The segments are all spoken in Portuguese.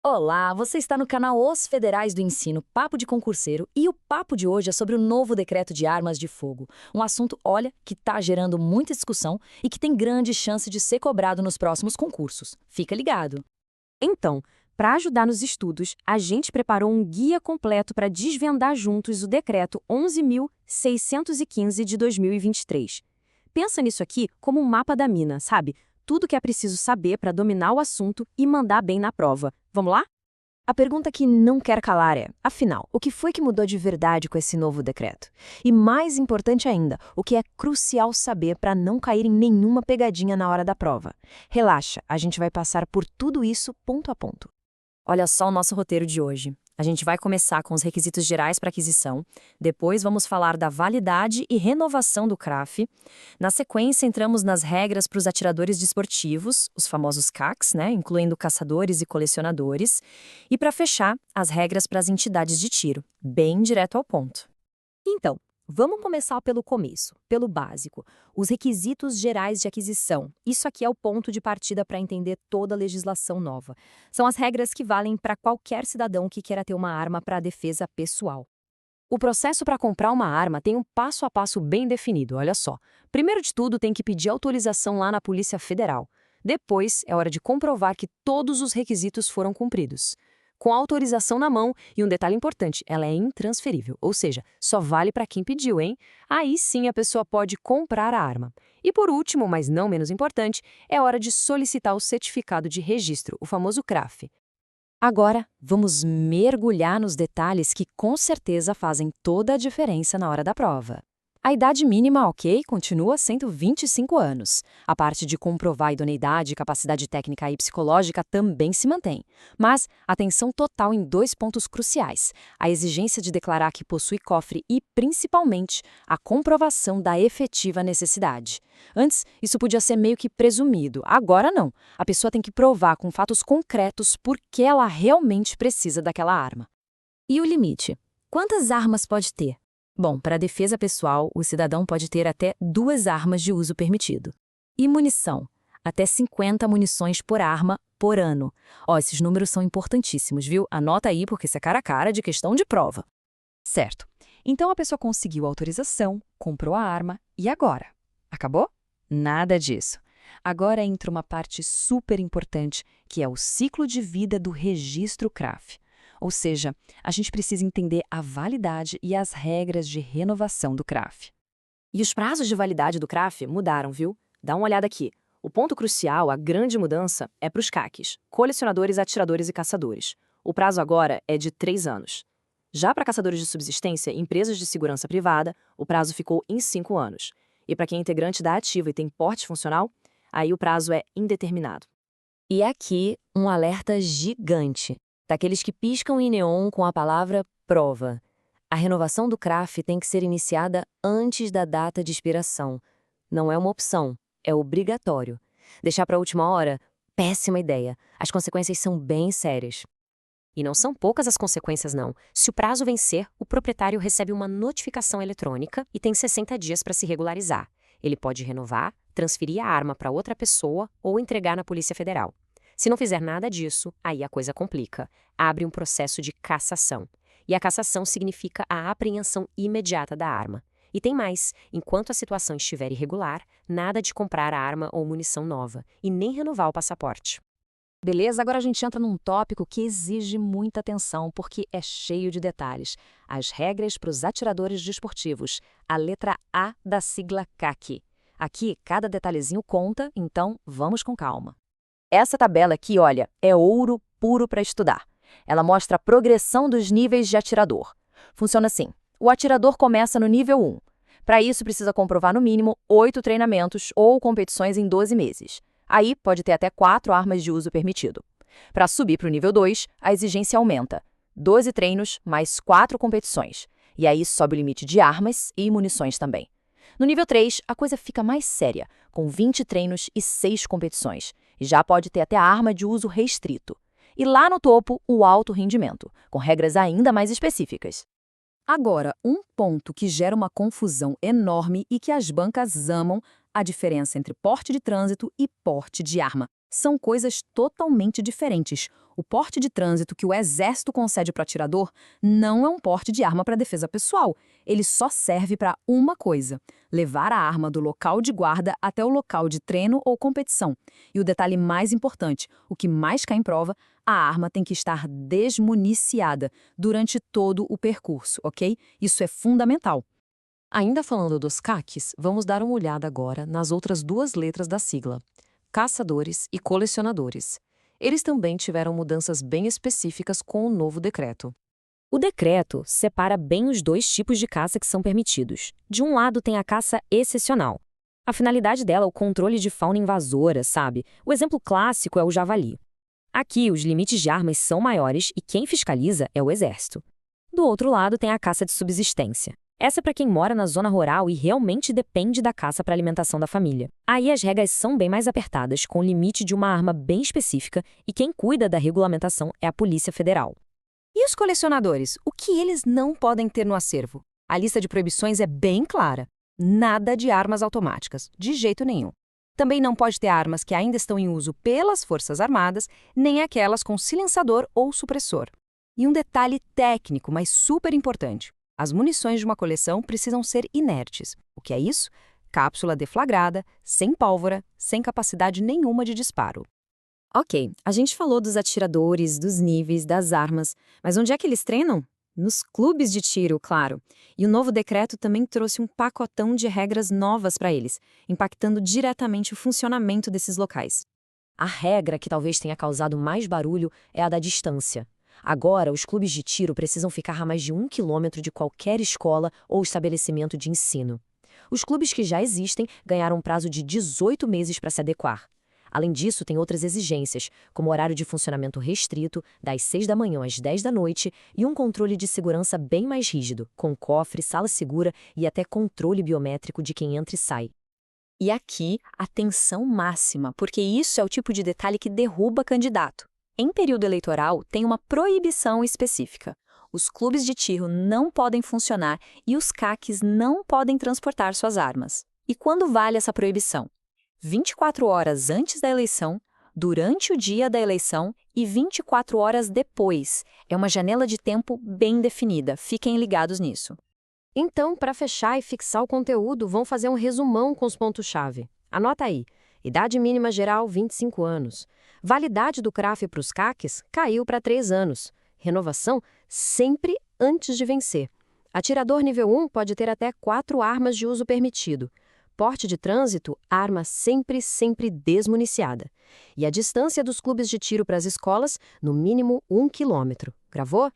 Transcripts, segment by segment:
Olá, você está no canal Os Federais do Ensino, Papo de Concurseiro, e o papo de hoje é sobre o novo decreto de armas de fogo. Um assunto, olha, que está gerando muita discussão e que tem grande chance de ser cobrado nos próximos concursos. Fica ligado. Então, para ajudar nos estudos, a gente preparou um guia completo para desvendar juntos o Decreto 11.615 de 2023. Pensa nisso aqui como um mapa da mina, sabe? Tudo que é preciso saber para dominar o assunto e mandar bem na prova. Vamos lá? A pergunta que não quer calar é, afinal, o que foi que mudou de verdade com esse novo decreto? E mais importante ainda, o que é crucial saber para não cair em nenhuma pegadinha na hora da prova. Relaxa, a gente vai passar por tudo isso ponto a ponto. Olha só o nosso roteiro de hoje. A gente vai começar com os requisitos gerais para aquisição, depois vamos falar da validade e renovação do CRAF. Na sequência, entramos nas regras para os atiradores desportivos, os famosos CACs, incluindo caçadores e colecionadores. E para fechar, as regras para as entidades de tiro, bem direto ao ponto. Então, vamos começar pelo começo, pelo básico. Os requisitos gerais de aquisição. Isso aqui é o ponto de partida para entender toda a legislação nova. São as regras que valem para qualquer cidadão que queira ter uma arma para a defesa pessoal. O processo para comprar uma arma tem um passo a passo bem definido, olha só. Primeiro de tudo, tem que pedir autorização lá na Polícia Federal. Depois, é hora de comprovar que todos os requisitos foram cumpridos. Com a autorização na mão, e um detalhe importante, ela é intransferível, ou seja, só vale para quem pediu, hein? Aí sim a pessoa pode comprar a arma. E por último, mas não menos importante, é hora de solicitar o certificado de registro, o famoso CRAF. Agora, vamos mergulhar nos detalhes que com certeza fazem toda a diferença na hora da prova. A idade mínima, ok, continua sendo 25 anos. A parte de comprovar a idoneidade, capacidade técnica e psicológica também se mantém. Mas atenção total em dois pontos cruciais: a exigência de declarar que possui cofre e, principalmente, a comprovação da efetiva necessidade. Antes, isso podia ser meio que presumido. Agora não. A pessoa tem que provar com fatos concretos por que ela realmente precisa daquela arma. E o limite? Quantas armas pode ter? Bom, para a defesa pessoal, o cidadão pode ter até 2 armas de uso permitido. E munição? Até 50 munições por arma por ano. Esses números são importantíssimos, viu? Anota aí porque isso é cara a cara de questão de prova. Certo. Então a pessoa conseguiu a autorização, comprou a arma e agora? Acabou? Nada disso. Agora entra uma parte super importante, que é o ciclo de vida do registro CRAF. Ou seja, a gente precisa entender a validade e as regras de renovação do CRAF. E os prazos de validade do CRAF mudaram, viu? Dá uma olhada aqui. O ponto crucial, a grande mudança, é para os CACs, colecionadores, atiradores e caçadores. O prazo agora é de 3 anos. Já para caçadores de subsistência e empresas de segurança privada, o prazo ficou em 5 anos. E para quem é integrante da ativa e tem porte funcional, aí o prazo é indeterminado. E aqui, um alerta gigante, daqueles que piscam em neon com a palavra prova. A renovação do CRAF tem que ser iniciada antes da data de expiração. Não é uma opção, é obrigatório. Deixar para a última hora? Péssima ideia. As consequências são bem sérias. E não são poucas as consequências, não. Se o prazo vencer, o proprietário recebe uma notificação eletrônica e tem 60 dias para se regularizar. Ele pode renovar, transferir a arma para outra pessoa ou entregar na Polícia Federal. Se não fizer nada disso, aí a coisa complica. Abre um processo de cassação. E a cassação significa a apreensão imediata da arma. E tem mais, enquanto a situação estiver irregular, nada de comprar a arma ou munição nova, e nem renovar o passaporte. Beleza, agora a gente entra num tópico que exige muita atenção, porque é cheio de detalhes. As regras para os atiradores desportivos, a letra A da sigla CAC. Aqui, cada detalhezinho conta, então vamos com calma. Essa tabela aqui, olha, é ouro puro para estudar. Ela mostra a progressão dos níveis de atirador. Funciona assim: o atirador começa no nível 1. Para isso, precisa comprovar no mínimo 8 treinamentos ou competições em 12 meses. Aí, pode ter até 4 armas de uso permitido. Para subir para o nível 2, a exigência aumenta: 12 treinos mais 4 competições. E aí sobe o limite de armas e munições também. No nível 3, a coisa fica mais séria, com 20 treinos e 6 competições. E já pode ter até a arma de uso restrito. E lá no topo, o alto rendimento, com regras ainda mais específicas. Agora, um ponto que gera uma confusão enorme e que as bancas amam, a diferença entre porte de trânsito e porte de arma. São coisas totalmente diferentes. O porte de trânsito que o Exército concede para o atirador não é um porte de arma para defesa pessoal. Ele só serve para uma coisa: levar a arma do local de guarda até o local de treino ou competição. E o detalhe mais importante, o que mais cai em prova, a arma tem que estar desmuniciada durante todo o percurso, ok? Isso é fundamental. Ainda falando dos CACs, vamos dar uma olhada agora nas outras duas letras da sigla: caçadores e colecionadores. Eles também tiveram mudanças bem específicas com o novo decreto. O decreto separa bem os dois tipos de caça que são permitidos. De um lado tem a caça excepcional. A finalidade dela é o controle de fauna invasora, sabe? O exemplo clássico é o javali. Aqui, os limites de armas são maiores e quem fiscaliza é o Exército. Do outro lado tem a caça de subsistência. Essa é para quem mora na zona rural e realmente depende da caça para a alimentação da família. Aí as regras são bem mais apertadas, com o limite de uma arma bem específica, e quem cuida da regulamentação é a Polícia Federal. E os colecionadores? O que eles não podem ter no acervo? A lista de proibições é bem clara. Nada de armas automáticas, de jeito nenhum. Também não pode ter armas que ainda estão em uso pelas Forças Armadas, nem aquelas com silenciador ou supressor. E um detalhe técnico, mas super importante. As munições de uma coleção precisam ser inertes. O que é isso? Cápsula deflagrada, sem pólvora, sem capacidade nenhuma de disparo. Ok, a gente falou dos atiradores, dos níveis, das armas, mas onde é que eles treinam? Nos clubes de tiro, claro. E o novo decreto também trouxe um pacotão de regras novas para eles, impactando diretamente o funcionamento desses locais. A regra que talvez tenha causado mais barulho é a da distância. Agora, os clubes de tiro precisam ficar a mais de 1 quilômetro de qualquer escola ou estabelecimento de ensino. Os clubes que já existem ganharam um prazo de 18 meses para se adequar. Além disso, tem outras exigências, como horário de funcionamento restrito, das 6 da manhã às 10 da noite, e um controle de segurança bem mais rígido, com cofre, sala segura e até controle biométrico de quem entra e sai. E aqui, atenção máxima, porque isso é o tipo de detalhe que derruba candidato. Em período eleitoral, tem uma proibição específica. Os clubes de tiro não podem funcionar e os CACs não podem transportar suas armas. E quando vale essa proibição? 24 horas antes da eleição, durante o dia da eleição e 24 horas depois. É uma janela de tempo bem definida, fiquem ligados nisso. Então, para fechar e fixar o conteúdo, vamos fazer um resumão com os pontos-chave. Anota aí. Idade mínima geral, 25 anos. Validade do CRAF para os CACs caiu para 3 anos. Renovação sempre antes de vencer. Atirador nível 1 pode ter até 4 armas de uso permitido. Porte de trânsito, arma sempre desmuniciada. E a distância dos clubes de tiro para as escolas, no mínimo 1 quilômetro. Gravou?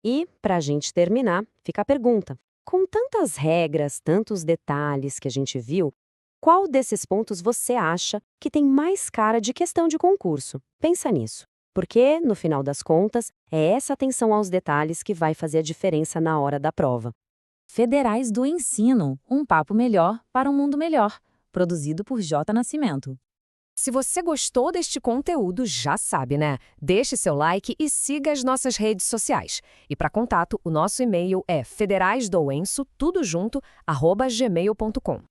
E, para a gente terminar, fica a pergunta. Com tantas regras, tantos detalhes que a gente viu, qual desses pontos você acha que tem mais cara de questão de concurso? Pensa nisso. Porque, no final das contas, é essa atenção aos detalhes que vai fazer a diferença na hora da prova. Federais do Ensino, um papo melhor para um mundo melhor. Produzido por J. Nascimento. Se você gostou deste conteúdo, já sabe, né? Deixe seu like e siga as nossas redes sociais. E para contato, o nosso e-mail é federaisdoenso, tudo junto, @gmail.com.